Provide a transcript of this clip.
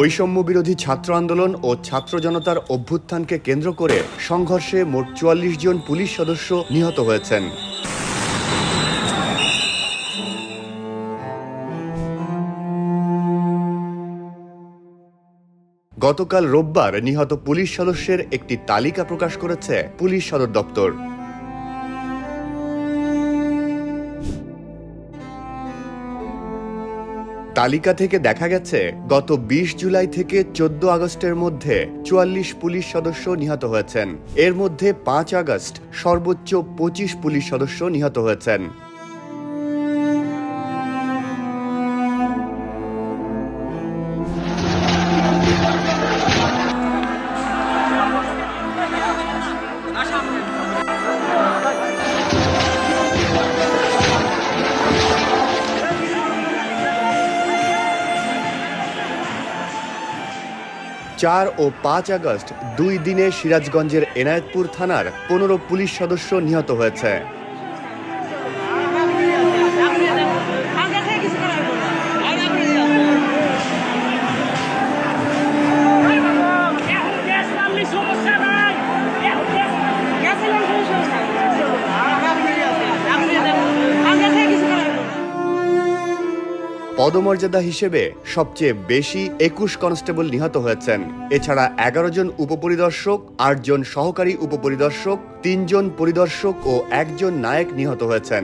বৈষম্য বিরোধী ছাত্র আন্দোলন ও ছাত্র জনতার অভ্যুত্থানকে কেন্দ্র করে সংঘর্ষে মোট ৪৪ জন পুলিশ সদস্য নিহত হয়েছেন। গতকাল রোববার নিহত পুলিশ সদস্যের একটি তালিকা প্রকাশ করেছে পুলিশ সদর দপ্তর। তালিকা থেকে দেখা গেছে গত ২০ জুলাই থেকে ১৪ আগস্টের মধ্যে ৪৪ পুলিশ সদস্য নিহত হয়েছেন। এর মধ্যে ৫ আগস্ট সর্বোচ্চ ২৫ পুলিশ সদস্য নিহত হয়েছেন। চার ও ৫ আগস্ট ২ দিনে সিরাজগঞ্জের এনায়েতপুর থানার ১৫ পুলিশ সদস্য নিহত হয়েছে। পদমর্যাদা হিসেবে সবচেয়ে বেশি ২১ কনস্টেবল নিহত হয়েছেন। এছাড়া ১১ জন উপপরিদর্শক, ৮ জন সহকারী উপপরিদর্শক, ৩ জন পরিদর্শক ও ১ জন নায়েক নিহত হয়েছেন।